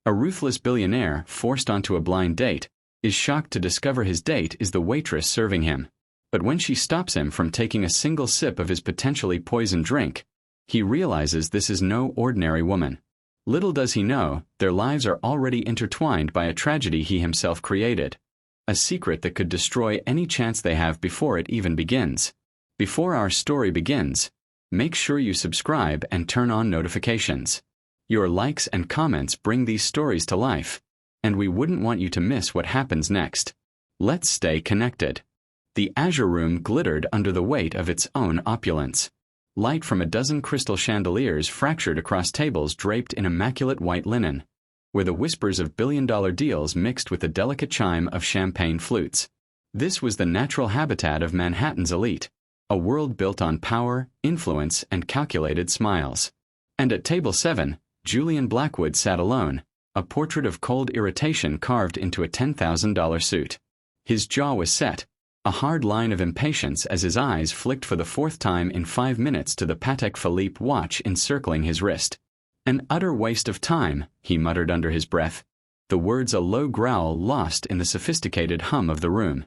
A ruthless billionaire, forced onto a blind date, is shocked to discover his date is the waitress serving him. But when she stops him from taking a single sip of his potentially poisoned drink, he realizes this is no ordinary woman. Little does he know, their lives are already intertwined by a tragedy he himself created. A secret that could destroy any chance they have before it even begins. Before our story begins, make sure you subscribe and turn on notifications. Your likes and comments bring these stories to life, and we wouldn't want you to miss what happens next. Let's stay connected. The Azure Room glittered under the weight of its own opulence. Light from a dozen crystal chandeliers fractured across tables draped in immaculate white linen, where the whispers of billion-dollar deals mixed with the delicate chime of champagne flutes. This was the natural habitat of Manhattan's elite, a world built on power, influence, and calculated smiles. And at table 7, Julian Blackwood sat alone, a portrait of cold irritation carved into a $10,000 suit. His jaw was set, a hard line of impatience as his eyes flicked for the fourth time in 5 minutes to the Patek Philippe watch encircling his wrist. An utter waste of time, he muttered under his breath, the words a low growl lost in the sophisticated hum of the room.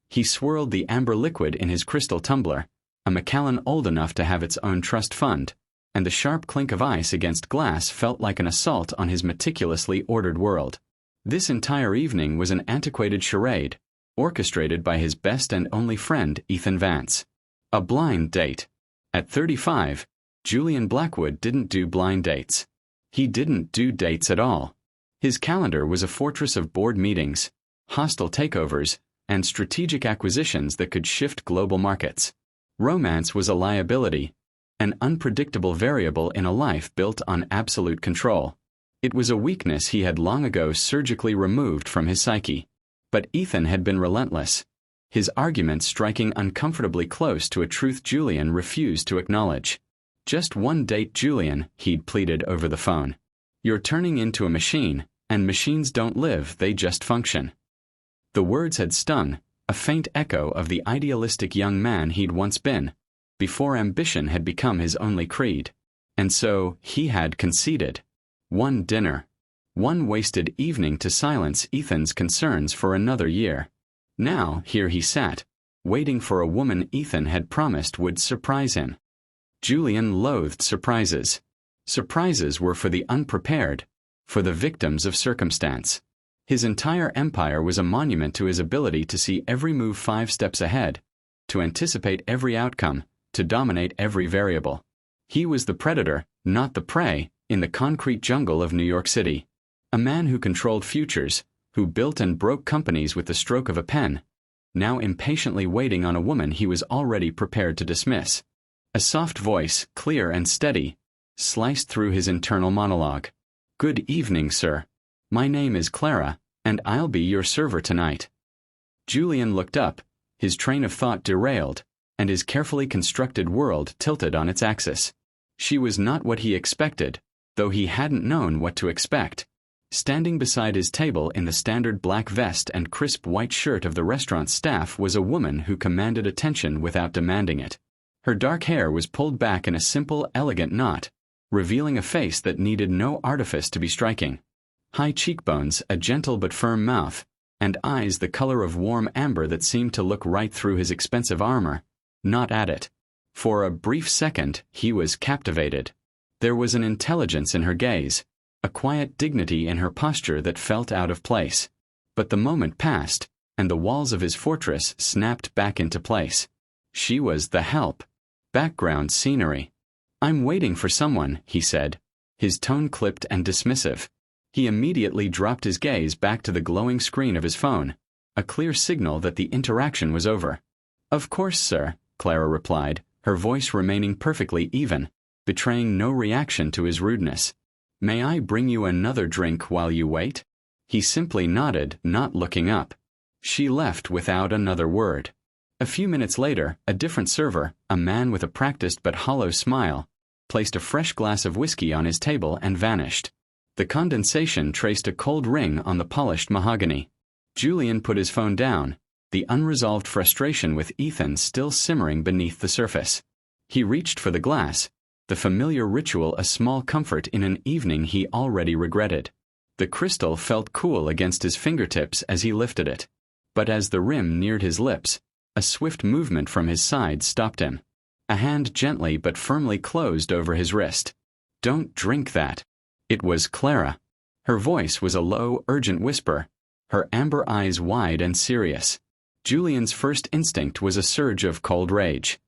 He swirled the amber liquid in his crystal tumbler, a Macallan old enough to have its own trust fund, and the sharp clink of ice against glass felt like an assault on his meticulously ordered world. This entire evening was an antiquated charade, orchestrated by his best and only friend, Ethan Vance. A blind date. At 35, Julian Blackwood didn't do blind dates. He didn't do dates at all. His calendar was a fortress of board meetings, hostile takeovers, and strategic acquisitions that could shift global markets. Romance was a liability, an unpredictable variable in a life built on absolute control. It was a weakness he had long ago surgically removed from his psyche. But Ethan had been relentless, his arguments striking uncomfortably close to a truth Julian refused to acknowledge. Just one date, Julian, he'd pleaded over the phone. You're turning into a machine, and machines don't live, they just function. The words had stung, a faint echo of the idealistic young man he'd once been, before ambition had become his only creed. And so, he had conceded. One dinner. One wasted evening to silence Ethan's concerns for another year. Now, here he sat, waiting for a woman Ethan had promised would surprise him. Julian loathed surprises. Surprises were for the unprepared, for the victims of circumstance. His entire empire was a monument to his ability to see every move 5 steps ahead, to anticipate every outcome, to dominate every variable. He was the predator, not the prey, in the concrete jungle of New York City. A man who controlled futures, who built and broke companies with the stroke of a pen, now impatiently waiting on a woman he was already prepared to dismiss. A soft voice, clear and steady, sliced through his internal monologue. Good evening, sir. My name is Clara, and I'll be your server tonight. Julian looked up, his train of thought derailed, and his carefully constructed world tilted on its axis. She was not what he expected, though he hadn't known what to expect. Standing beside his table in the standard black vest and crisp white shirt of the restaurant staff was a woman who commanded attention without demanding it. Her dark hair was pulled back in a simple, elegant knot, revealing a face that needed no artifice to be striking. High cheekbones, a gentle but firm mouth, and eyes the color of warm amber that seemed to look right through his expensive armor, not at it. For a brief second, he was captivated. There was an intelligence in her gaze, a quiet dignity in her posture that felt out of place. But the moment passed, and the walls of his fortress snapped back into place. She was the help. Background scenery. I'm waiting for someone, he said, his tone clipped and dismissive. He immediately dropped his gaze back to the glowing screen of his phone, a clear signal that the interaction was over. Of course, sir, Clara replied, her voice remaining perfectly even, betraying no reaction to his rudeness. May I bring you another drink while you wait? He simply nodded, not looking up. She left without another word. A few minutes later, a different server, a man with a practiced but hollow smile, placed a fresh glass of whiskey on his table and vanished. The condensation traced a cold ring on the polished mahogany. Julian put his phone down, the unresolved frustration with Ethan still simmering beneath the surface. He reached for the glass, the familiar ritual a small comfort in an evening he already regretted. The crystal felt cool against his fingertips as he lifted it. But as the rim neared his lips, a swift movement from his side stopped him. A hand gently but firmly closed over his wrist. "Don't drink that." It was Clara. Her voice was a low, urgent whisper, her amber eyes wide and serious. Julian's first instinct was a surge of cold rage.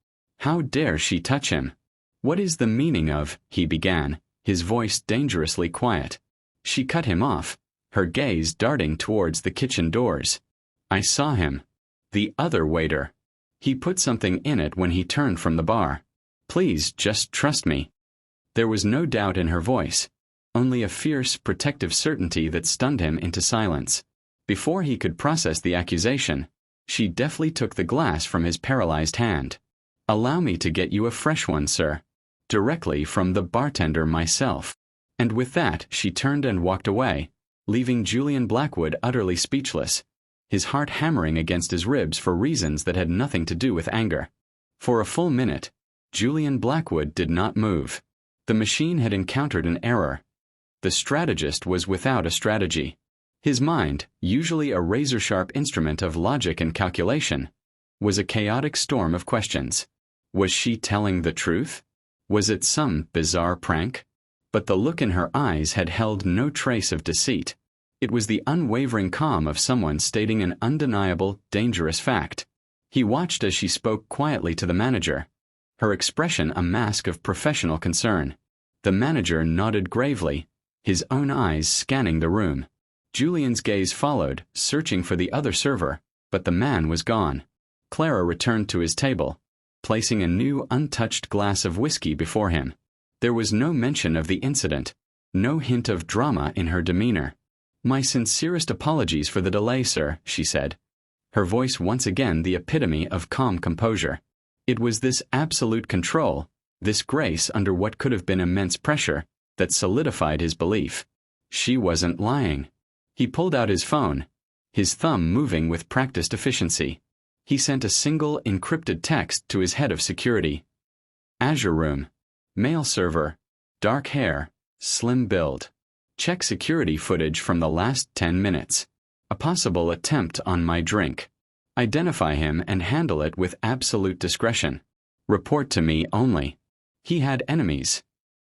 How dare she touch him? "What is the meaning of," he began, his voice dangerously quiet. She cut him off, her gaze darting towards the kitchen doors. "I saw him. The other waiter. He put something in it when he turned from the bar. Please just trust me." There was no doubt in her voice, only a fierce, protective certainty that stunned him into silence. Before he could process the accusation, she deftly took the glass from his paralyzed hand. "Allow me to get you a fresh one, sir. Directly from the bartender myself." And with that she turned and walked away, leaving Julian Blackwood utterly speechless, his heart hammering against his ribs for reasons that had nothing to do with anger. For a full minute, Julian Blackwood did not move. The machine had encountered an error. The strategist was without a strategy. His mind, usually a razor-sharp instrument of logic and calculation, was a chaotic storm of questions. Was she telling the truth? Was it some bizarre prank? But the look in her eyes had held no trace of deceit. It was the unwavering calm of someone stating an undeniable, dangerous fact. He watched as she spoke quietly to the manager, her expression a mask of professional concern. The manager nodded gravely, his own eyes scanning the room. Julian's gaze followed, searching for the other server, but the man was gone. Clara returned to his table, placing a new, untouched glass of whiskey before him. There was no mention of the incident, no hint of drama in her demeanor. "My sincerest apologies for the delay, sir," she said, her voice once again the epitome of calm composure. It was this absolute control, this grace under what could have been immense pressure, that solidified his belief. She wasn't lying. He pulled out his phone, his thumb moving with practiced efficiency. He sent a single encrypted text to his head of security. "Azure room. Male server. Dark hair. Slim build. Check security footage from the last 10 minutes. A possible attempt on my drink. Identify him and handle it with absolute discretion. Report to me only." He had enemies.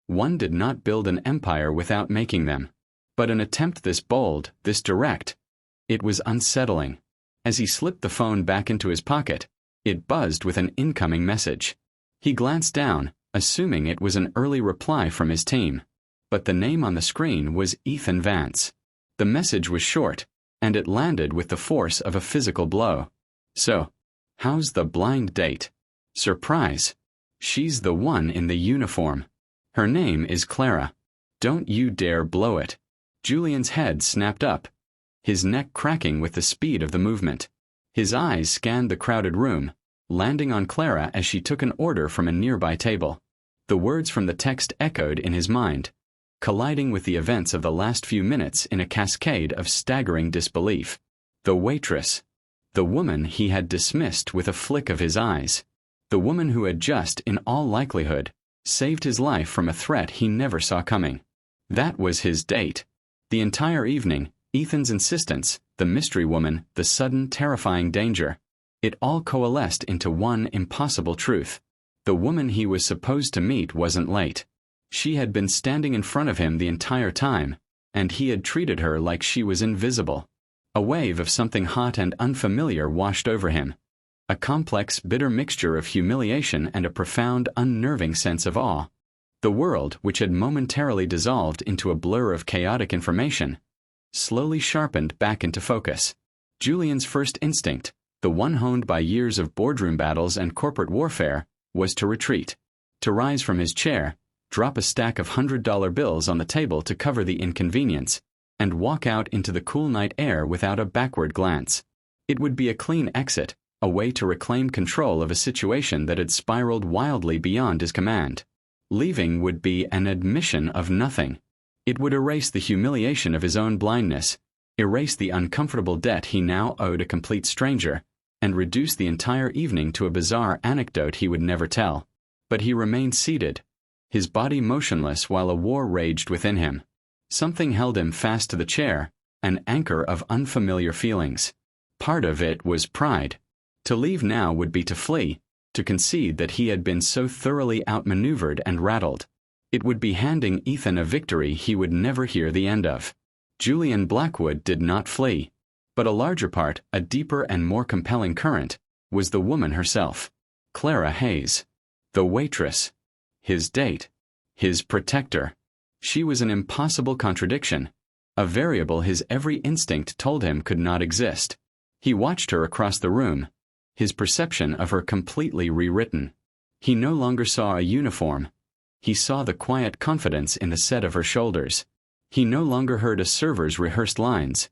One did not build an empire without making them. But an attempt this bold, this direct, it was unsettling. As he slipped the phone back into his pocket, it buzzed with an incoming message. He glanced down, assuming it was an early reply from his team. But the name on the screen was Ethan Vance. The message was short, and it landed with the force of a physical blow. "So, how's the blind date?" "Surprise. She's the one in the uniform. Her name is Clara. Don't you dare blow it." Julian's head snapped up, his neck cracking with the speed of the movement. His eyes scanned the crowded room, landing on Clara as she took an order from a nearby table. The words from the text echoed in his mind, colliding with the events of the last few minutes in a cascade of staggering disbelief. The waitress. The woman he had dismissed with a flick of his eyes. The woman who had just, in all likelihood, saved his life from a threat he never saw coming. That was his date. The entire evening, Ethan's insistence, the mystery woman, the sudden, terrifying danger. It all coalesced into one impossible truth. The woman he was supposed to meet wasn't late. She had been standing in front of him the entire time, and he had treated her like she was invisible. A wave of something hot and unfamiliar washed over him. A complex, bitter mixture of humiliation and a profound, unnerving sense of awe. The world, which had momentarily dissolved into a blur of chaotic information, slowly sharpened back into focus. Julian's first instinct, the one honed by years of boardroom battles and corporate warfare, was to retreat, to rise from his chair, drop a stack of $100 bills on the table to cover the inconvenience, and walk out into the cool night air without a backward glance. It would be a clean exit, a way to reclaim control of a situation that had spiraled wildly beyond his command. Leaving would be an admission of nothing. It would erase the humiliation of his own blindness, erase the uncomfortable debt he now owed a complete stranger, and reduce the entire evening to a bizarre anecdote he would never tell. But he remained seated, his body motionless while a war raged within him. Something held him fast to the chair, an anchor of unfamiliar feelings. Part of it was pride. To leave now would be to flee, to concede that he had been so thoroughly outmaneuvered and rattled. It would be handing Ethan a victory he would never hear the end of. Julian Blackwood did not flee. But a larger part, a deeper and more compelling current, was the woman herself. Clara Hayes. The waitress. His date. His protector. She was an impossible contradiction. A variable his every instinct told him could not exist. He watched her across the room, his perception of her completely rewritten. He no longer saw a uniform. He saw the quiet confidence in the set of her shoulders. He no longer heard a server's rehearsed lines.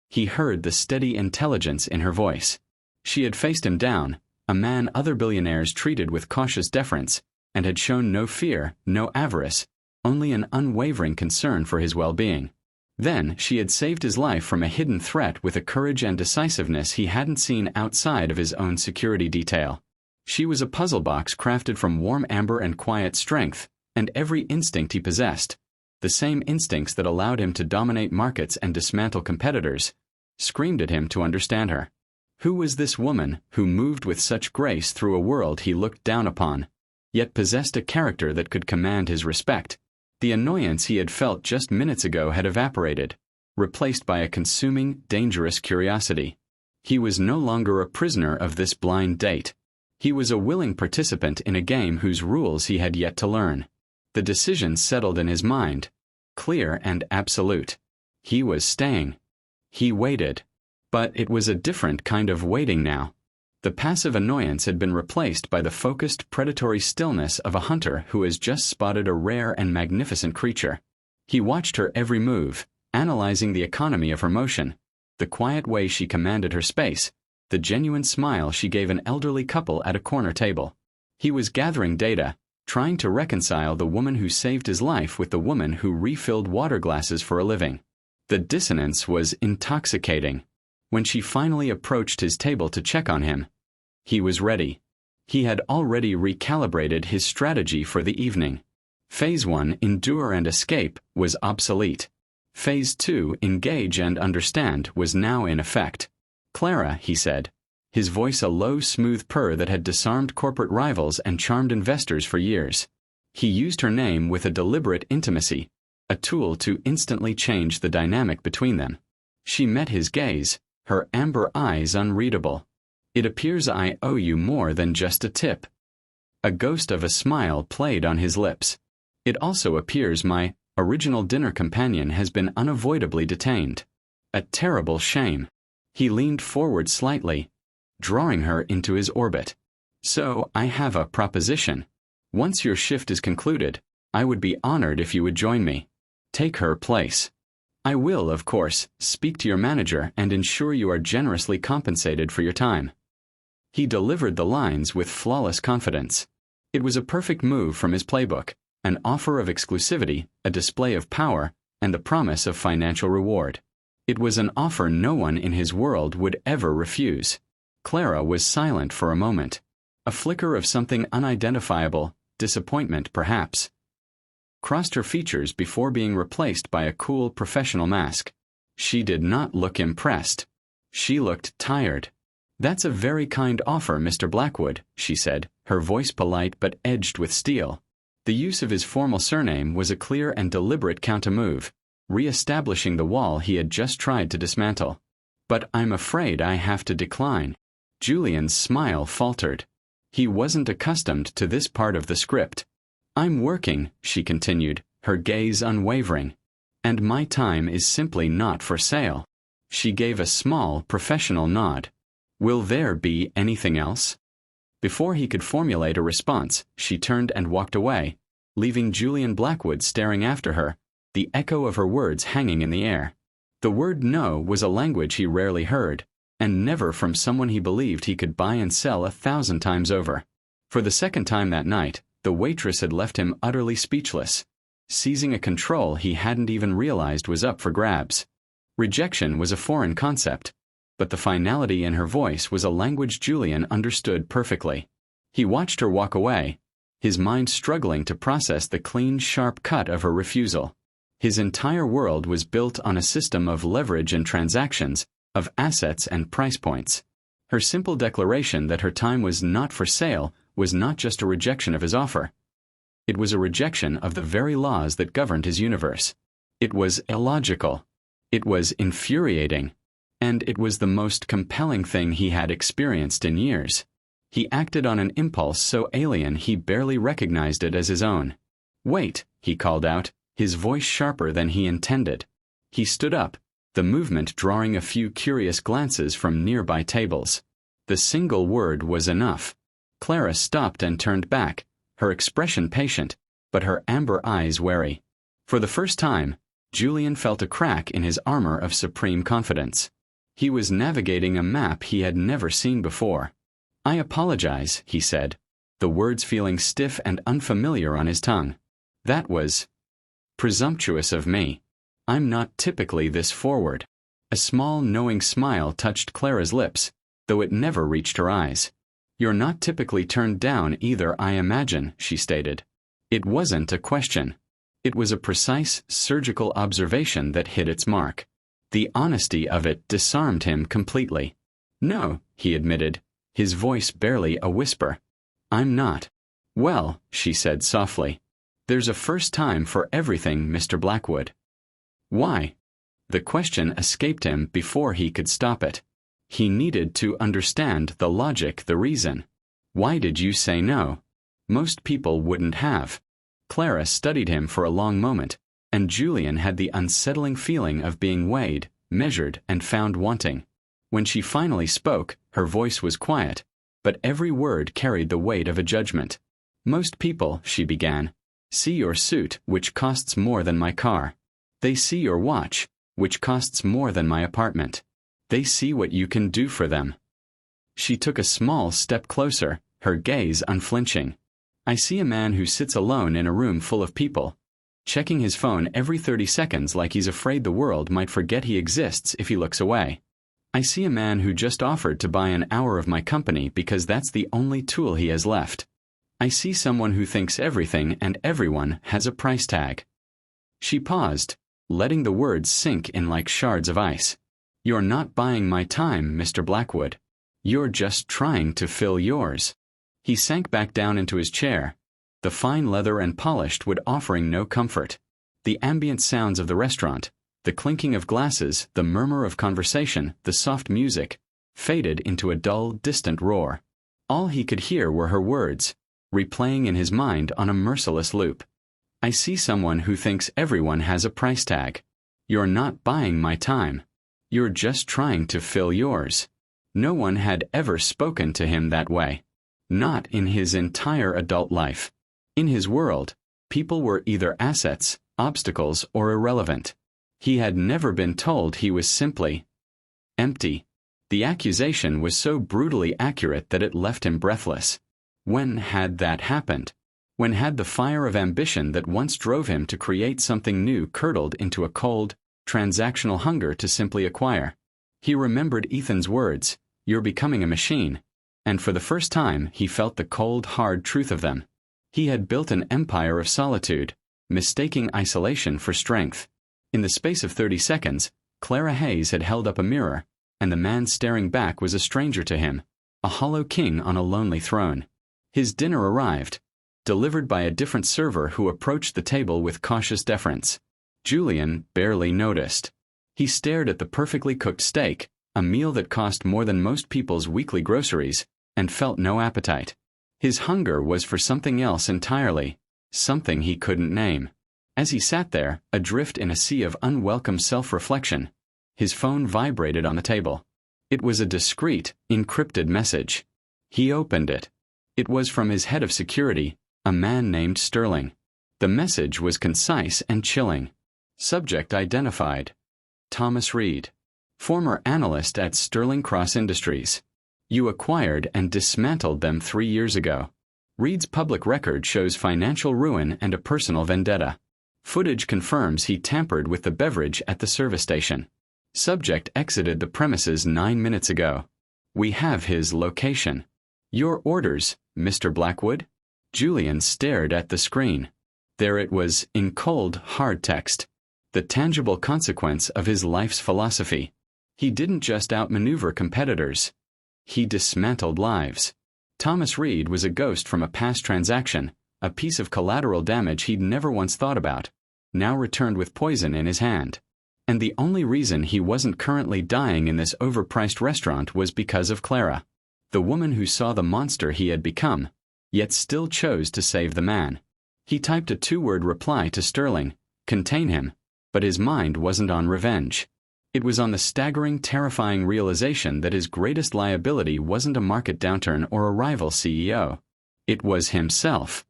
He heard the steady intelligence in her voice. She had faced him down, a man other billionaires treated with cautious deference, and had shown no fear, no avarice, only an unwavering concern for his well-being. Then she had saved his life from a hidden threat with a courage and decisiveness he hadn't seen outside of his own security detail. She was a puzzle box crafted from warm amber and quiet strength, and every instinct he possessed, the same instincts that allowed him to dominate markets and dismantle competitors, screamed at him to understand her. Who was this woman who moved with such grace through a world he looked down upon, yet possessed a character that could command his respect? The annoyance he had felt just minutes ago had evaporated, replaced by a consuming, dangerous curiosity. He was no longer a prisoner of this blind date. He was a willing participant in a game whose rules he had yet to learn. The decision settled in his mind, clear and absolute. He was staying. He waited. But it was a different kind of waiting now. The passive annoyance had been replaced by the focused, predatory stillness of a hunter who has just spotted a rare and magnificent creature. He watched her every move, analyzing the economy of her motion, the quiet way she commanded her space, the genuine smile she gave an elderly couple at a corner table. He was gathering data, trying to reconcile the woman who saved his life with the woman who refilled water glasses for a living. The dissonance was intoxicating. When she finally approached his table to check on him, he was ready. He had already recalibrated his strategy for the evening. Phase 1, endure and escape, was obsolete. Phase 2, engage and understand, was now in effect. Clara, he said, his voice a low, smooth purr that had disarmed corporate rivals and charmed investors for years. He used her name with a deliberate intimacy, a tool to instantly change the dynamic between them. She met his gaze, her amber eyes unreadable. It appears I owe you more than just a tip. A ghost of a smile played on his lips. It also appears my original dinner companion has been unavoidably detained. A terrible shame. He leaned forward slightly, drawing her into his orbit. So, I have a proposition. Once your shift is concluded, I would be honored if you would join me. Take her place. I will, of course, speak to your manager and ensure you are generously compensated for your time. He delivered the lines with flawless confidence. It was a perfect move from his playbook, an offer of exclusivity, a display of power, and the promise of financial reward. It was an offer no one in his world would ever refuse. Clara was silent for a moment. A flicker of something unidentifiable, disappointment perhaps, crossed her features before being replaced by a cool professional mask. She did not look impressed. She looked tired. That's a very kind offer, Mr. Blackwood, she said, her voice polite but edged with steel. The use of his formal surname was a clear and deliberate countermove, re-establishing the wall he had just tried to dismantle. But I'm afraid I have to decline. Julian's smile faltered. He wasn't accustomed to this part of the script. I'm working, she continued, her gaze unwavering. And my time is simply not for sale. She gave a small, professional nod. Will there be anything else? Before he could formulate a response, she turned and walked away, leaving Julian Blackwood staring after her, the echo of her words hanging in the air. The word no was a language he rarely heard, and never from someone he believed he could buy and sell 1,000 times over. For the second time that night, the waitress had left him utterly speechless, seizing a control he hadn't even realized was up for grabs. Rejection was a foreign concept, but the finality in her voice was a language Julian understood perfectly. He watched her walk away, his mind struggling to process the clean, sharp cut of her refusal. His entire world was built on a system of leverage and transactions, of assets and price points. Her simple declaration that her time was not for sale was not just a rejection of his offer. It was a rejection of the very laws that governed his universe. It was illogical. It was infuriating. And it was the most compelling thing he had experienced in years. He acted on an impulse so alien he barely recognized it as his own. "Wait," he called out, his voice sharper than he intended. He stood up, the movement drawing a few curious glances from nearby tables. The single word was enough. Clara stopped and turned back, her expression patient, but her amber eyes wary. For the first time, Julian felt a crack in his armor of supreme confidence. He was navigating a map he had never seen before. "I apologize," he said, the words feeling stiff and unfamiliar on his tongue. "That was presumptuous of me. I'm not typically this forward." A small, knowing smile touched Clara's lips, though it never reached her eyes. "You're not typically turned down either, I imagine," she stated. It wasn't a question. It was a precise, surgical observation that hit its mark. The honesty of it disarmed him completely. "No," he admitted, his voice barely a whisper. "I'm not." "Well," she said softly, "there's a first time for everything, Mr. Blackwood." "Why?" The question escaped him before he could stop it. He needed to understand the logic, the reason. "Why did you say no? Most people wouldn't have." Clara studied him for a long moment, and Julian had the unsettling feeling of being weighed, measured, and found wanting. When she finally spoke, her voice was quiet, but every word carried the weight of a judgment. "Most people," she began, "see your suit, which costs more than my car. They see your watch, which costs more than my apartment. They see what you can do for them." She took a small step closer, her gaze unflinching. "I see a man who sits alone in a room full of people, checking his phone every 30 seconds like he's afraid the world might forget he exists if he looks away. I see a man who just offered to buy an hour of my company because that's the only tool he has left. I see someone who thinks everything and everyone has a price tag." She paused, letting the words sink in like shards of ice. "You're not buying my time, Mr. Blackwood. You're just trying to fill yours." He sank back down into his chair, the fine leather and polished wood offering no comfort. The ambient sounds of the restaurant, the clinking of glasses, the murmur of conversation, the soft music, faded into a dull, distant roar. All he could hear were her words, replaying in his mind on a merciless loop. "I see someone who thinks everyone has a price tag. You're not buying my time. You're just trying to fill yours." No one had ever spoken to him that way. Not in his entire adult life. In his world, people were either assets, obstacles, or irrelevant. He had never been told he was simply empty. The accusation was so brutally accurate that it left him breathless. When had that happened? When had the fire of ambition that once drove him to create something new curdled into a cold, transactional hunger to simply acquire? He remembered Ethan's words, "You're becoming a machine," and for the first time he felt the cold, hard truth of them. He had built an empire of solitude, mistaking isolation for strength. In the space of 30 seconds, Clara Hayes had held up a mirror, and the man staring back was a stranger to him, a hollow king on a lonely throne. His dinner arrived, delivered by a different server who approached the table with cautious deference. Julian barely noticed. He stared at the perfectly cooked steak, a meal that cost more than most people's weekly groceries, and felt no appetite. His hunger was for something else entirely, something he couldn't name. As he sat there, adrift in a sea of unwelcome self-reflection, his phone vibrated on the table. It was a discreet, encrypted message. He opened it. It was from his head of security, a man named Sterling. The message was concise and chilling. Subject identified: Thomas Reed, former analyst at Sterling Cross Industries. You acquired and dismantled them 3 years ago. Reed's public record shows financial ruin and a personal vendetta. Footage confirms he tampered with the beverage at the service station. Subject exited the premises 9 minutes ago. We have his location. Your orders, Mr. Blackwood? Julian stared at the screen. There it was, in cold, hard text. the tangible consequence of his life's philosophy. He didn't just outmaneuver competitors. He dismantled lives. Thomas Reed was a ghost from a past transaction, a piece of collateral damage he'd never once thought about, now returned with poison in his hand. And the only reason he wasn't currently dying in this overpriced restaurant was because of Clara, the woman who saw the monster he had become, yet still chose to save the man. He typed a 2-word reply to Sterling, "Contain him," but his mind wasn't on revenge. It was on the staggering, terrifying realization that his greatest liability wasn't a market downturn or a rival CEO. It was himself.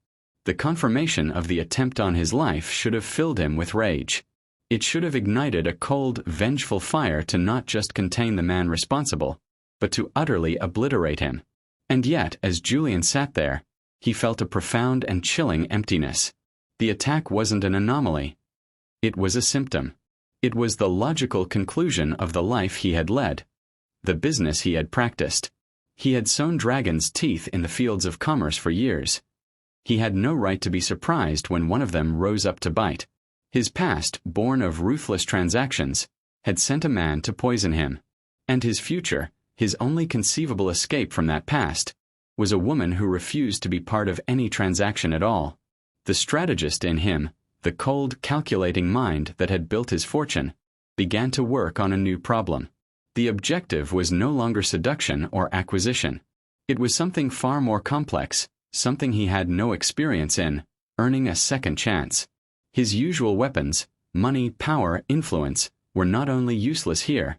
The confirmation of the attempt on his life should have filled him with rage. It should have ignited a cold, vengeful fire to not just contain the man responsible, but to utterly obliterate him. And yet, as Julian sat there, he felt a profound and chilling emptiness. The attack wasn't an anomaly. It was a symptom. It was the logical conclusion of the life he had led, the business he had practiced. He had sown dragon's teeth in the fields of commerce for years. He had no right to be surprised when one of them rose up to bite. His past, born of ruthless transactions, had sent a man to poison him. And his future, his only conceivable escape from that past, was a woman who refused to be part of any transaction at all. The strategist in him, the cold, calculating mind that had built his fortune, began to work on a new problem. The objective was no longer seduction or acquisition. It was something far more complex, something he had no experience in, earning a second chance. His usual weapons, money, power, influence, were not only useless here,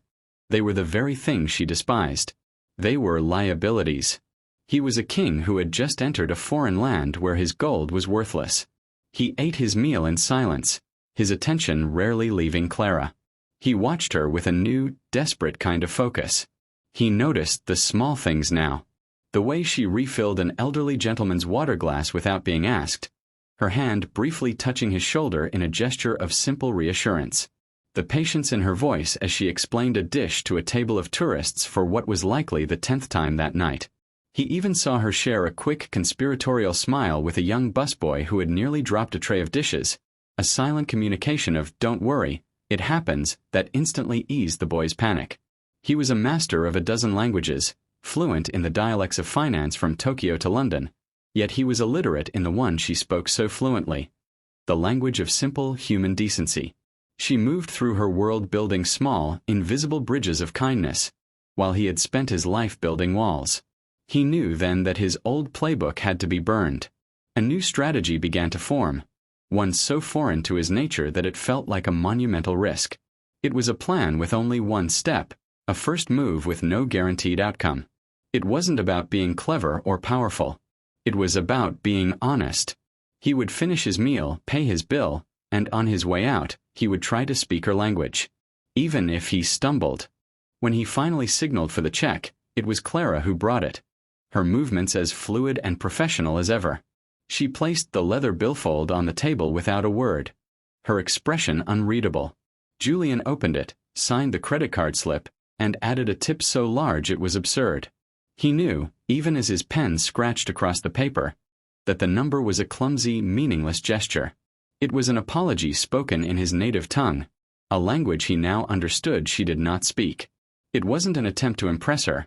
they were the very thing she despised. They were liabilities. He was a king who had just entered a foreign land where his gold was worthless. He ate his meal in silence, his attention rarely leaving Clara. He watched her with a new, desperate kind of focus. He noticed the small things now. The way she refilled an elderly gentleman's water glass without being asked, her hand briefly touching his shoulder in a gesture of simple reassurance. The patience in her voice as she explained a dish to a table of tourists for what was likely the 10th time that night. He even saw her share a quick conspiratorial smile with a young busboy who had nearly dropped a tray of dishes, a silent communication of "don't worry, it happens" that instantly eased the boy's panic. He was a master of a dozen languages, fluent in the dialects of finance from Tokyo to London, yet he was illiterate in the one she spoke so fluently, the language of simple human decency. She moved through her world building small, invisible bridges of kindness, while he had spent his life building walls. He knew then that his old playbook had to be burned. A new strategy began to form, one so foreign to his nature that it felt like a monumental risk. It was a plan with only one step, a first move with no guaranteed outcome. It wasn't about being clever or powerful. It was about being honest. He would finish his meal, pay his bill, and on his way out, he would try to speak her language. Even if he stumbled. When he finally signaled for the check, it was Clara who brought it. Her movements as fluid and professional as ever. She placed the leather billfold on the table without a word, her expression unreadable. Julian opened it, signed the credit card slip, and added a tip so large it was absurd. He knew, even as his pen scratched across the paper, that the number was a clumsy, meaningless gesture. It was an apology spoken in his native tongue, a language he now understood she did not speak. It wasn't an attempt to impress her.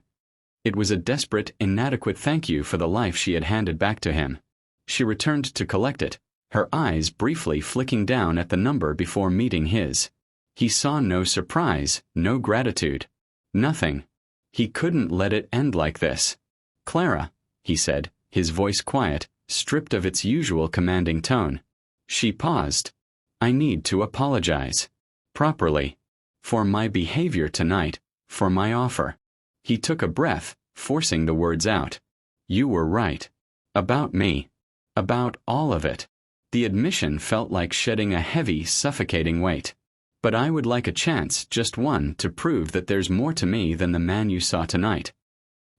It was a desperate, inadequate thank you for the life she had handed back to him. She returned to collect it, her eyes briefly flicking down at the number before meeting his. He saw no surprise, no gratitude. Nothing. He couldn't let it end like this. "Clara," he said, his voice quiet, stripped of its usual commanding tone. She paused. "I need to apologize. Properly. For my behavior tonight, for my offer." He took a breath, forcing the words out. "You were right. About me. About all of it." The admission felt like shedding a heavy, suffocating weight. "But I would like a chance, just one, to prove that there's more to me than the man you saw tonight."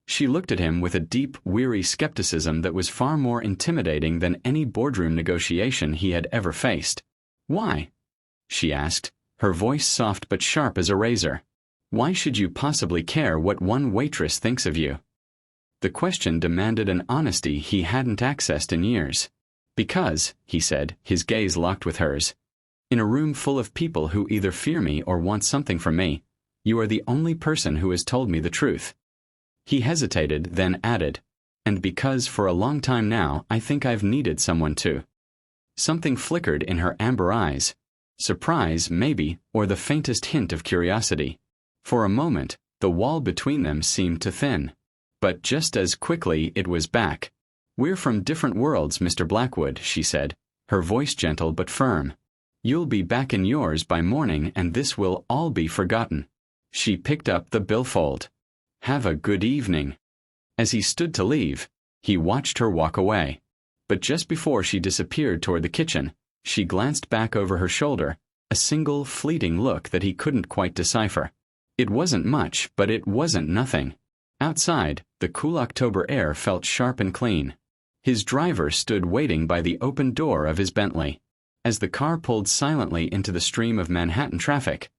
She looked at him with a deep, weary skepticism that was far more intimidating than any boardroom negotiation he had ever faced. "Why?" she asked, her voice soft but sharp as a razor. "Why should you possibly care what one waitress thinks of you?" The question demanded an honesty he hadn't accessed in years. "Because," he said, his gaze locked with hers, In a room full of people who either fear me or want something from me, you are the only person who has told me the truth." He hesitated, then added, "And because for a long time now I think I've needed someone to." Something flickered in her amber eyes. Surprise, maybe, or the faintest hint of curiosity. For a moment, the wall between them seemed to thin. But just as quickly it was back. "We're from different worlds, Mr. Blackwood," she said, her voice gentle but firm. "You'll be back in yours by morning and this will all be forgotten." She picked up the billfold. "Have a good evening." As he stood to leave, he watched her walk away. But just before she disappeared toward the kitchen, she glanced back over her shoulder, a single fleeting look that he couldn't quite decipher. It wasn't much, but it wasn't nothing. Outside, the cool October air felt sharp and clean. His driver stood waiting by the open door of his Bentley. As the car pulled silently into the stream of Manhattan traffic,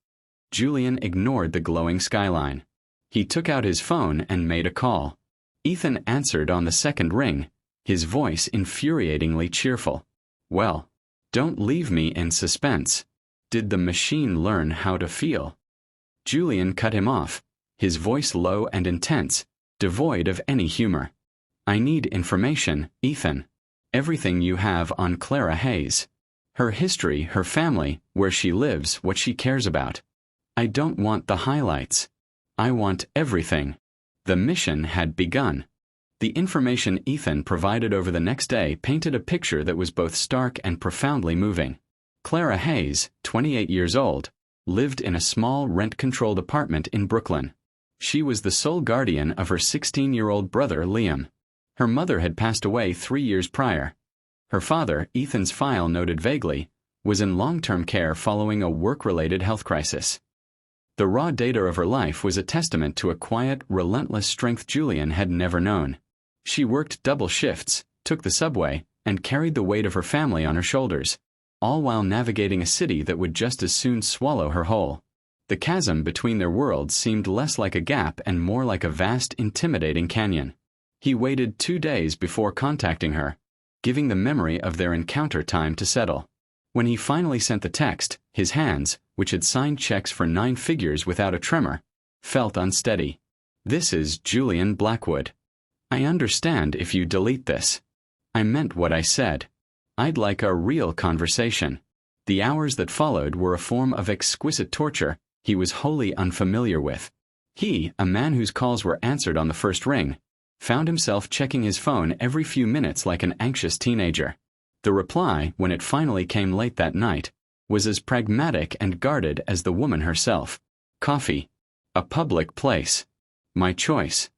Julian ignored the glowing skyline. He took out his phone and made a call. Ethan answered on the second ring, his voice infuriatingly cheerful. "Well, don't leave me in suspense. Did the machine learn how to feel?" Julian cut him off, his voice low and intense, devoid of any humor. "I need information, Ethan. Everything you have on Clara Hayes. Her history, her family, where she lives, what she cares about. I don't want the highlights. I want everything." The mission had begun. The information Ethan provided over the next day painted a picture that was both stark and profoundly moving. Clara Hayes, 28 years old, lived in a small rent-controlled apartment in Brooklyn. She was the sole guardian of her 16-year-old brother, Liam. Her mother had passed away 3 years prior. Her father, Ethan's file noted vaguely, was in long-term care following a work-related health crisis. The raw data of her life was a testament to a quiet, relentless strength Julian had never known. She worked double shifts, took the subway, and carried the weight of her family on her shoulders, all while navigating a city that would just as soon swallow her whole. The chasm between their worlds seemed less like a gap and more like a vast, intimidating canyon. He waited 2 days before contacting her, giving the memory of their encounter time to settle. When he finally sent the text, his hands, which had signed checks for 9 figures without a tremor, felt unsteady. "This is Julian Blackwood. I understand if you delete this. I meant what I said. I'd like a real conversation." The hours that followed were a form of exquisite torture he was wholly unfamiliar with. He, a man whose calls were answered on the first ring, found himself checking his phone every few minutes like an anxious teenager. The reply, when it finally came late that night, was as pragmatic and guarded as the woman herself. "Coffee. A public place. My choice.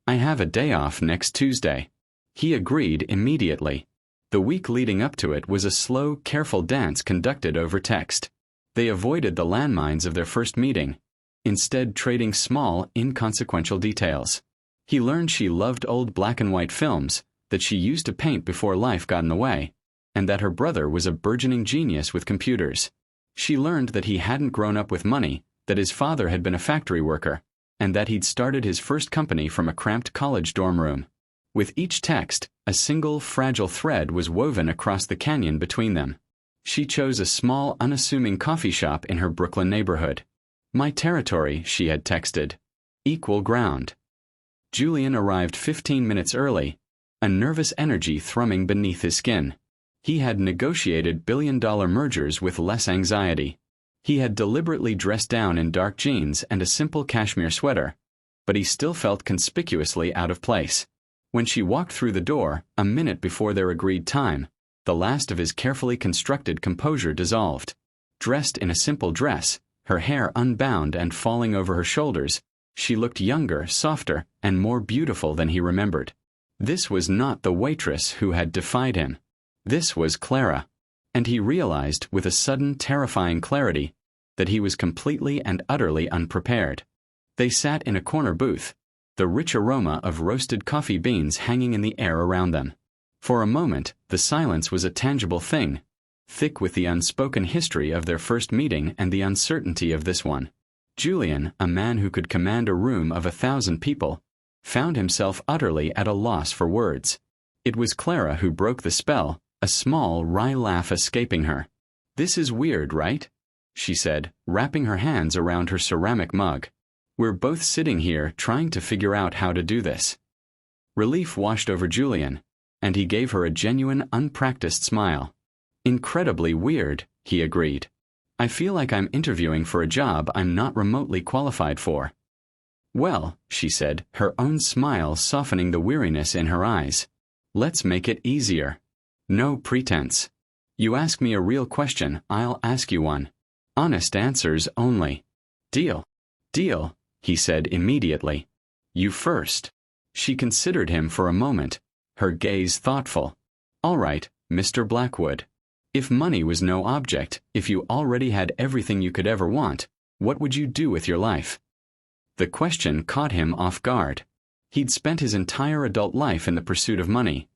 I have a day off next Tuesday." He agreed immediately. The week leading up to it was a slow, careful dance conducted over text. They avoided the landmines of their first meeting, instead trading small, inconsequential details. He learned she loved old black-and-white films, that she used to paint before life got in the way, and that her brother was a burgeoning genius with computers. She learned that he hadn't grown up with money, that his father had been a factory worker, and that he'd started his first company from a cramped college dorm room. With each text, a single fragile thread was woven across the canyon between them. She chose a small, unassuming coffee shop in her Brooklyn neighborhood. "My territory," she had texted. "Equal ground." Julian arrived 15 minutes early, a nervous energy thrumming beneath his skin. He had negotiated billion-dollar mergers with less anxiety. He had deliberately dressed down in dark jeans and a simple cashmere sweater, but he still felt conspicuously out of place. When she walked through the door, a minute before their agreed time, the last of his carefully constructed composure dissolved. Dressed in a simple dress, her hair unbound and falling over her shoulders, she looked younger, softer, and more beautiful than he remembered. This was not the waitress who had defied him. This was Clara. And he realized, with a sudden, terrifying clarity, that he was completely and utterly unprepared. They sat in a corner booth, the rich aroma of roasted coffee beans hanging in the air around them. For a moment, the silence was a tangible thing, thick with the unspoken history of their first meeting and the uncertainty of this one. Julian, a man who could command a room of 1,000 people, found himself utterly at a loss for words. It was Clara who broke the spell, a small, wry laugh escaping her. This is weird, right? She said, wrapping her hands around her ceramic mug. We're both sitting here trying to figure out how to do this. Relief washed over Julian, and he gave her a genuine, unpracticed smile. Incredibly weird, he agreed. I feel like I'm interviewing for a job I'm not remotely qualified for. Well, she said, her own smile softening the weariness in her eyes. Let's make it easier. No pretense. You ask me a real question, I'll ask you one. Honest answers only. Deal. Deal, he said immediately. You first. She considered him for a moment, her gaze thoughtful. All right, Mr. Blackwood. If money was no object, if you already had everything you could ever want, what would you do with your life? The question caught him off guard. He'd spent his entire adult life in the pursuit of money.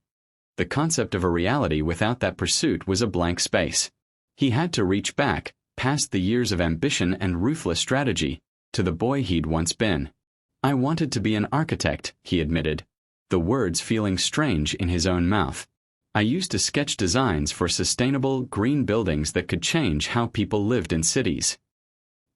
The concept of a reality without that pursuit was a blank space. He had to reach back, past the years of ambition and ruthless strategy, to the boy he'd once been. I wanted to be an architect, he admitted, the words feeling strange in his own mouth. I used to sketch designs for sustainable, green buildings that could change how people lived in cities.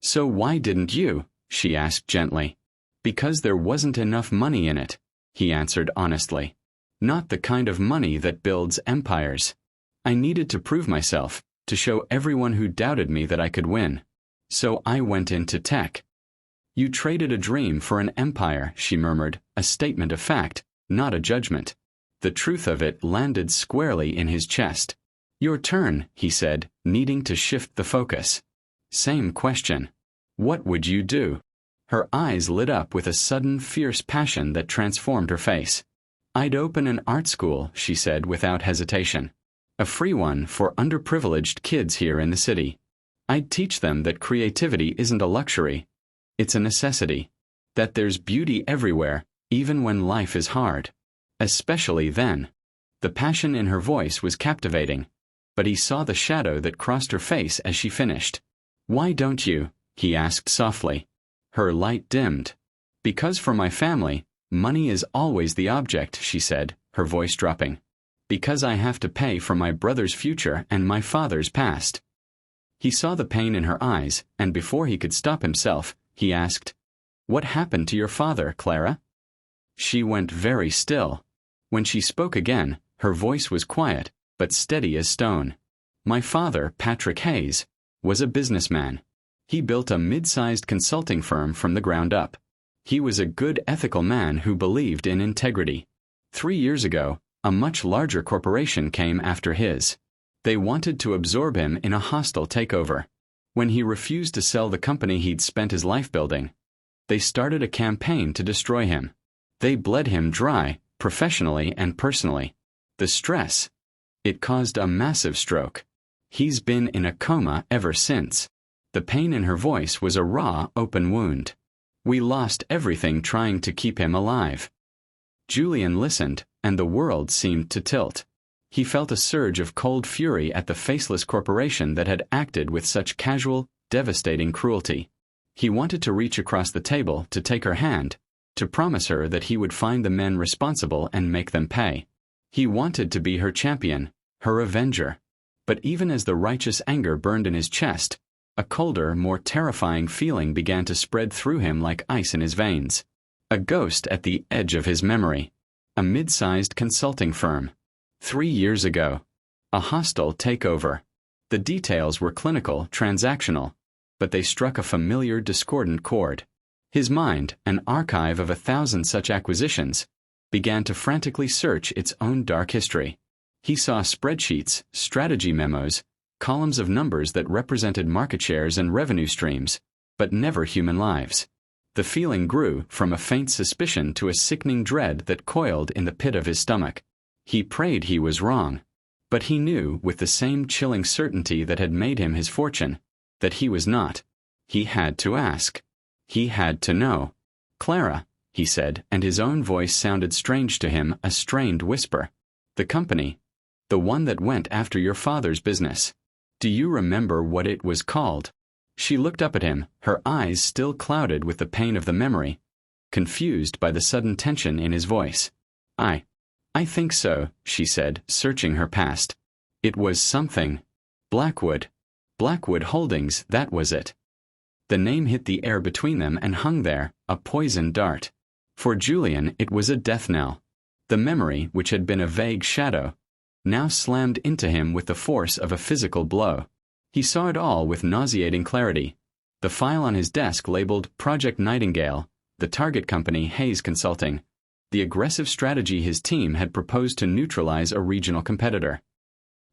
So why didn't you? She asked gently. Because there wasn't enough money in it, he answered honestly. Not the kind of money that builds empires. I needed to prove myself, to show everyone who doubted me that I could win. So I went into tech. You traded a dream for an empire, she murmured, a statement of fact, not a judgment. The truth of it landed squarely in his chest. Your turn, he said, needing to shift the focus. Same question. What would you do? Her eyes lit up with a sudden, fierce passion that transformed her face. I'd open an art school, she said without hesitation. A free one for underprivileged kids here in the city. I'd teach them that creativity isn't a luxury. It's a necessity. That there's beauty everywhere, even when life is hard. Especially then. The passion in her voice was captivating, but he saw the shadow that crossed her face as she finished. Why don't you? He asked softly. Her light dimmed. Because for my family, money is always the object, she said, her voice dropping. Because I have to pay for my brother's future and my father's past. He saw the pain in her eyes, and before he could stop himself, he asked, What happened to your father, Clara? She went very still. When she spoke again, her voice was quiet, but steady as stone. My father, Patrick Hayes, was a businessman. He built a mid-sized consulting firm from the ground up. He was a good ethical man who believed in integrity. 3 years ago, a much larger corporation came after his. They wanted to absorb him in a hostile takeover. When he refused to sell the company he'd spent his life building, they started a campaign to destroy him. They bled him dry, professionally and personally. The stress. It caused a massive stroke. He's been in a coma ever since. The pain in her voice was a raw, open wound. We lost everything trying to keep him alive. Julian listened, and the world seemed to tilt. He felt a surge of cold fury at the faceless corporation that had acted with such casual, devastating cruelty. He wanted to reach across the table to take her hand, to promise her that he would find the men responsible and make them pay. He wanted to be her champion, her avenger. But even as the righteous anger burned in his chest, a colder, more terrifying feeling began to spread through him like ice in his veins. A ghost at the edge of his memory. A mid-sized consulting firm. 3 years ago. A hostile takeover. The details were clinical, transactional, but they struck a familiar, discordant chord. His mind, an archive of 1,000 such acquisitions, began to frantically search its own dark history. He saw spreadsheets, strategy memos, columns of numbers that represented market shares and revenue streams, but never human lives. The feeling grew from a faint suspicion to a sickening dread that coiled in the pit of his stomach. He prayed he was wrong, but he knew with the same chilling certainty that had made him his fortune, that he was not. He had to ask. He had to know. Clara, he said, and his own voice sounded strange to him, a strained whisper. The company. The one that went after your father's business. Do you remember what it was called? She looked up at him, her eyes still clouded with the pain of the memory, confused by the sudden tension in his voice. I think so, she said, searching her past. It was something. Blackwood. Blackwood Holdings, that was it. The name hit the air between them and hung there, a poisoned dart. For Julian, it was a death knell. The memory, which had been a vague shadow, now slammed into him with the force of a physical blow. He saw it all with nauseating clarity. The file on his desk labeled Project Nightingale, the target company Hayes Consulting, the aggressive strategy his team had proposed to neutralize a regional competitor.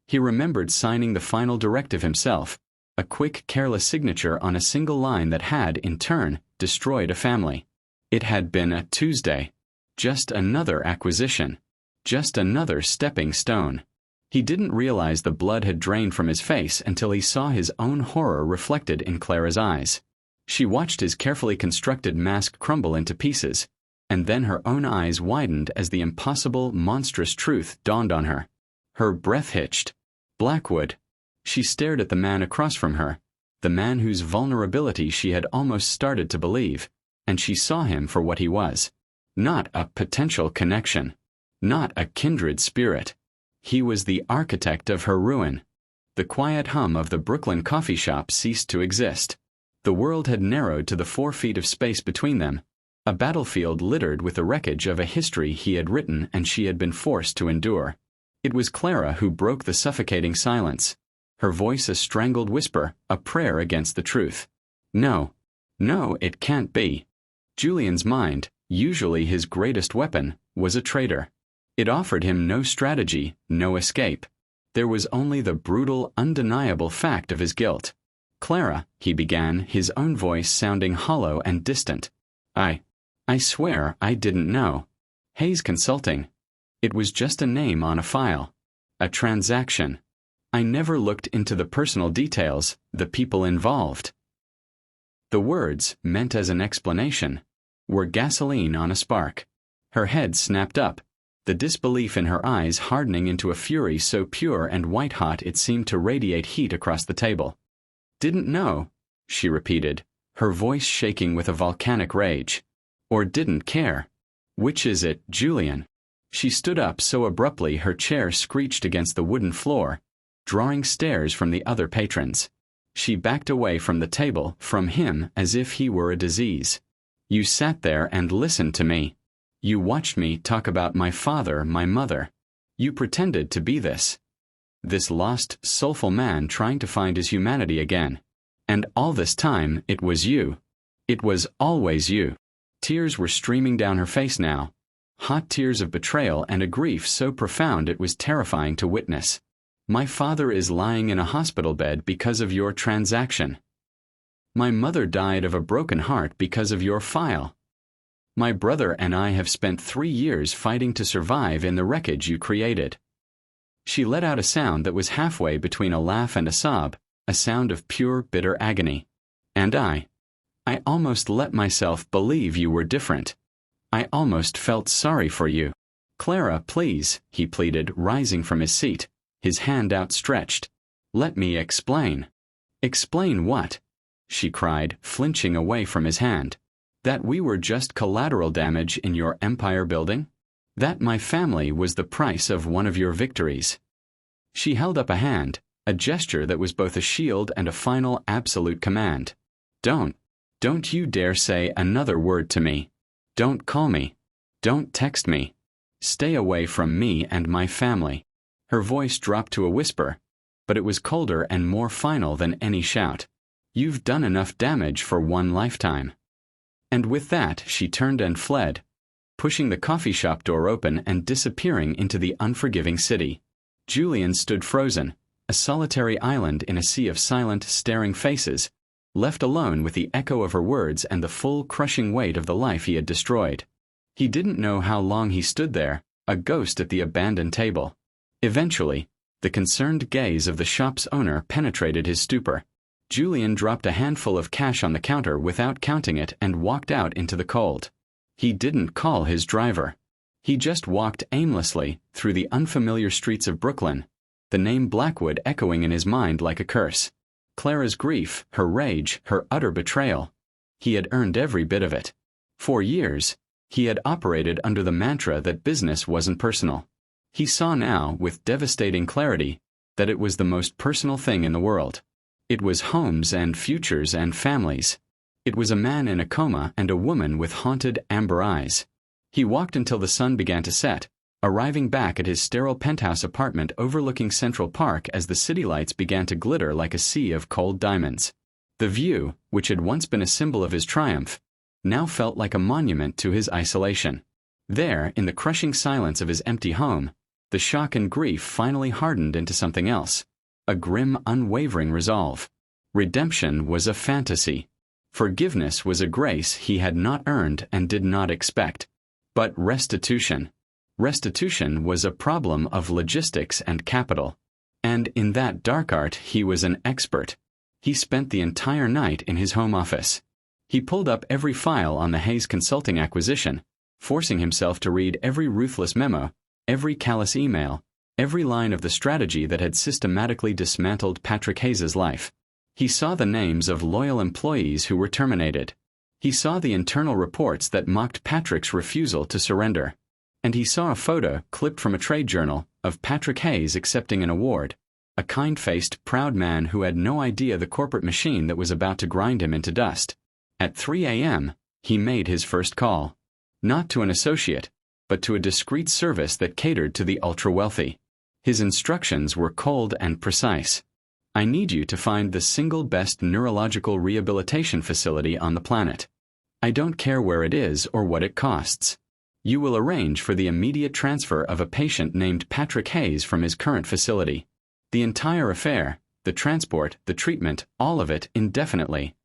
He remembered signing the final directive himself, a quick, careless signature on a single line that had, in turn, destroyed a family. It had been a Tuesday. Just another acquisition. Just another stepping stone. He didn't realize the blood had drained from his face until he saw his own horror reflected in Clara's eyes. She watched his carefully constructed mask crumble into pieces, and then her own eyes widened as the impossible, monstrous truth dawned on her. Her breath hitched. Blackwood. She stared at the man across from her, the man whose vulnerability she had almost started to believe, and she saw him for what he was. Not a potential connection. Not a kindred spirit. He was the architect of her ruin. The quiet hum of the Brooklyn coffee shop ceased to exist. The world had narrowed to the 4 feet of space between them, a battlefield littered with the wreckage of a history he had written and she had been forced to endure. It was Clara who broke the suffocating silence, her voice a strangled whisper, a prayer against the truth. No. No, it can't be. Julian's mind, usually his greatest weapon, was a traitor. It offered him no strategy, no escape. There was only the brutal, undeniable fact of his guilt. Clara, he began, his own voice sounding hollow and distant. I swear I didn't know. Hayes Consulting. It was just a name on a file. A transaction. I never looked into the personal details, the people involved. The words, meant as an explanation, were gasoline on a spark. Her head snapped up, the disbelief in her eyes hardening into a fury so pure and white-hot it seemed to radiate heat across the table. Didn't know, she repeated, her voice shaking with a volcanic rage. Or didn't care. Which is it, Julian? She stood up so abruptly her chair screeched against the wooden floor, drawing stares from the other patrons. She backed away from the table, from him, as if he were a disease. You sat there and listened to me. You watched me talk about my father, my mother. You pretended to be this lost, soulful man trying to find his humanity again. And all this time, it was you. It was always you. Tears were streaming down her face now. Hot tears of betrayal and a grief so profound it was terrifying to witness. My father is lying in a hospital bed because of your transaction. My mother died of a broken heart because of your file. My brother and I have spent 3 years fighting to survive in the wreckage you created. She let out a sound that was halfway between a laugh and a sob, a sound of pure, bitter agony. And I almost let myself believe you were different. I almost felt sorry for you. Clara, please, he pleaded, rising from his seat, his hand outstretched. Let me explain. Explain what? She cried, flinching away from his hand. That we were just collateral damage in your empire building? That my family was the price of one of your victories. She held up a hand, a gesture that was both a shield and a final absolute command. Don't you dare say another word to me. Don't call me. Don't text me. Stay away from me and my family. Her voice dropped to a whisper, but it was colder and more final than any shout. You've done enough damage for one lifetime. And with that, she turned and fled, pushing the coffee shop door open and disappearing into the unforgiving city. Julian stood frozen, a solitary island in a sea of silent, staring faces, left alone with the echo of her words and the full, crushing weight of the life he had destroyed. He didn't know how long he stood there, a ghost at the abandoned table. Eventually, the concerned gaze of the shop's owner penetrated his stupor. Julian dropped a handful of cash on the counter without counting it and walked out into the cold. He didn't call his driver. He just walked aimlessly through the unfamiliar streets of Brooklyn, the name Blackwood echoing in his mind like a curse. Clara's grief, her rage, her utter betrayal. He had earned every bit of it. For years, he had operated under the mantra that business wasn't personal. He saw now, with devastating clarity, that it was the most personal thing in the world. It was homes and futures and families. It was a man in a coma and a woman with haunted amber eyes. He walked until the sun began to set, arriving back at his sterile penthouse apartment overlooking Central Park as the city lights began to glitter like a sea of cold diamonds. The view, which had once been a symbol of his triumph, now felt like a monument to his isolation. There, in the crushing silence of his empty home, the shock and grief finally hardened into something else, a grim, unwavering resolve. Redemption was a fantasy. Forgiveness was a grace he had not earned and did not expect. But restitution was a problem of logistics and capital. And in that dark art he was an expert. He spent the entire night in his home office. He pulled up every file on the Hayes Consulting acquisition, forcing himself to read every ruthless memo, every callous email, every line of the strategy that had systematically dismantled Patrick Hayes's life. He saw the names of loyal employees who were terminated. He saw the internal reports that mocked Patrick's refusal to surrender. And he saw a photo, clipped from a trade journal, of Patrick Hayes accepting an award, a kind-faced, proud man who had no idea the corporate machine that was about to grind him into dust. At 3 a.m., he made his first call. Not to an associate, but to a discreet service that catered to the ultra-wealthy. His instructions were cold and precise. I need you to find the single best neurological rehabilitation facility on the planet. I don't care where it is or what it costs. You will arrange for the immediate transfer of a patient named Patrick Hayes from his current facility. The entire affair, the transport, the treatment, all of it indefinitely,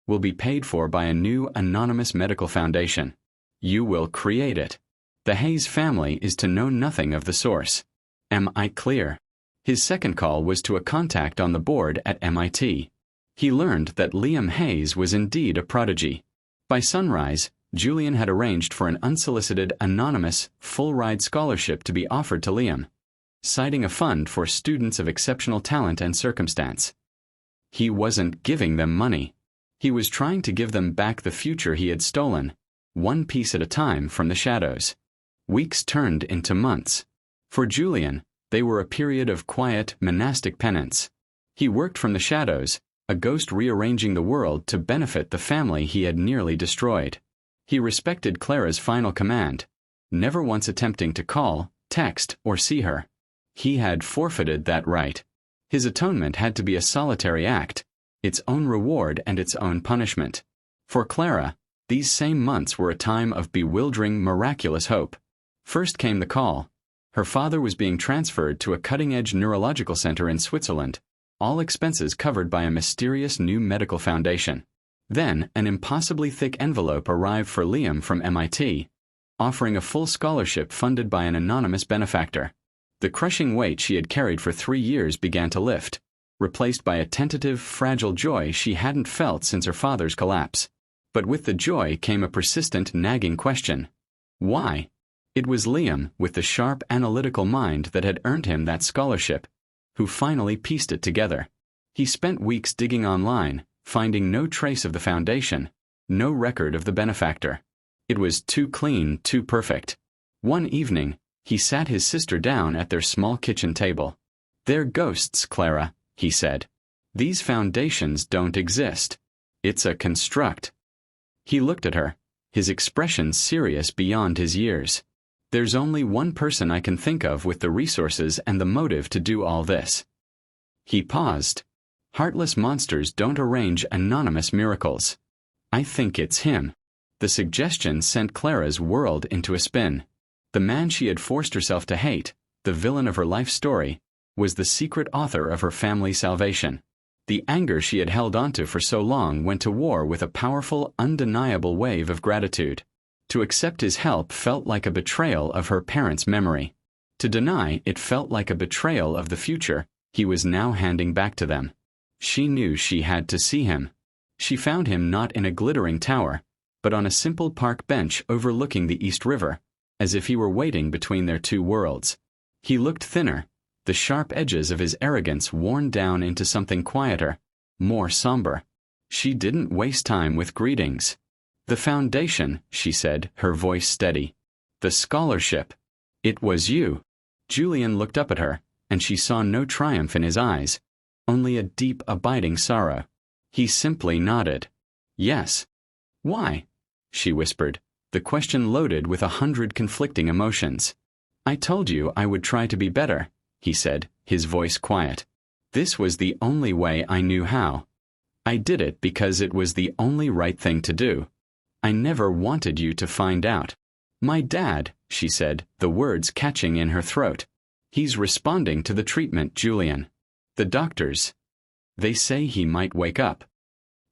will be paid for by a new anonymous medical foundation. You will create it. The Hayes family is to know nothing of the source. Am I clear? His second call was to a contact on the board at MIT. He learned that Liam Hayes was indeed a prodigy. By sunrise, Julian had arranged for an unsolicited, anonymous, full-ride scholarship to be offered to Liam, citing a fund for students of exceptional talent and circumstance. He wasn't giving them money. He was trying to give them back the future he had stolen, one piece at a time from the shadows. Weeks turned into months. For Julian, they were a period of quiet, monastic penance. He worked from the shadows, a ghost rearranging the world to benefit the family he had nearly destroyed. He respected Clara's final command, never once attempting to call, text, or see her. He had forfeited that right. His atonement had to be a solitary act, its own reward and its own punishment. For Clara, these same months were a time of bewildering, miraculous hope. First came the call. Her father was being transferred to a cutting-edge neurological center in Switzerland, all expenses covered by a mysterious new medical foundation. Then, an impossibly thick envelope arrived for Liam from MIT, offering a full scholarship funded by an anonymous benefactor. The crushing weight she had carried for 3 years began to lift, replaced by a tentative, fragile joy she hadn't felt since her father's collapse. But with the joy came a persistent, nagging question. Why? It was Liam, with the sharp, analytical mind that had earned him that scholarship, who finally pieced it together. He spent weeks digging online, finding no trace of the foundation, no record of the benefactor. It was too clean, too perfect. One evening, he sat his sister down at their small kitchen table. "They're ghosts, Clara," he said. "These foundations don't exist. It's a construct." He looked at her, his expression serious beyond his years. "There's only one person I can think of with the resources and the motive to do all this." He paused. "Heartless monsters don't arrange anonymous miracles. I think it's him." The suggestion sent Clara's world into a spin. The man she had forced herself to hate, the villain of her life story, was the secret author of her family's salvation. The anger she had held onto for so long went to war with a powerful, undeniable wave of gratitude. To accept his help felt like a betrayal of her parents' memory. To deny it felt like a betrayal of the future he was now handing back to them. She knew she had to see him. She found him not in a glittering tower, but on a simple park bench overlooking the East River, as if he were waiting between their two worlds. He looked thinner, the sharp edges of his arrogance worn down into something quieter, more somber. She didn't waste time with greetings. "The foundation," she said, her voice steady. "The scholarship. It was you." Julian looked up at her, and she saw no triumph in his eyes, only a deep, abiding sorrow. He simply nodded. Yes. Why? She whispered, the question loaded with 100 conflicting emotions. I told you I would try to be better, he said, his voice quiet. This was the only way I knew how. I did it because it was the only right thing to do. I never wanted you to find out. My dad, she said, the words catching in her throat. He's responding to the treatment, Julian. The doctors. They say he might wake up.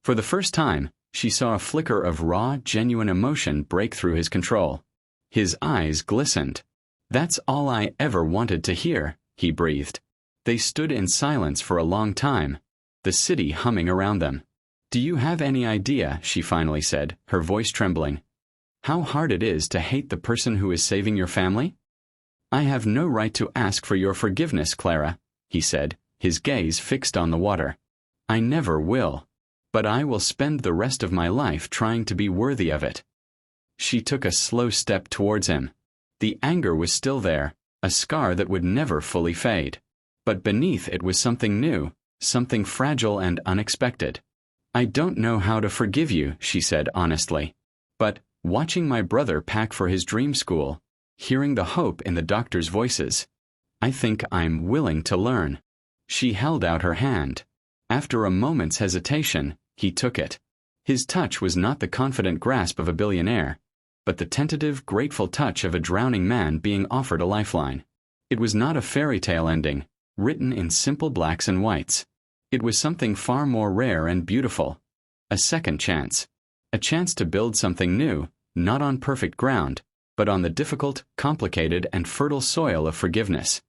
For the first time, she saw a flicker of raw, genuine emotion break through his control. His eyes glistened. That's all I ever wanted to hear, he breathed. They stood in silence for a long time, the city humming around them. Do you have any idea, she finally said, her voice trembling, how hard it is to hate the person who is saving your family? I have no right to ask for your forgiveness, Clara, he said, his gaze fixed on the water. I never will. But I will spend the rest of my life trying to be worthy of it. She took a slow step towards him. The anger was still there, a scar that would never fully fade. But beneath it was something new, something fragile and unexpected. I don't know how to forgive you, she said honestly. But, watching my brother pack for his dream school, hearing the hope in the doctors' voices, I think I'm willing to learn. She held out her hand. After a moment's hesitation, he took it. His touch was not the confident grasp of a billionaire, but the tentative, grateful touch of a drowning man being offered a lifeline. It was not a fairy tale ending, written in simple blacks and whites. It was something far more rare and beautiful. A second chance. A chance to build something new, not on perfect ground, but on the difficult, complicated, and fertile soil of forgiveness.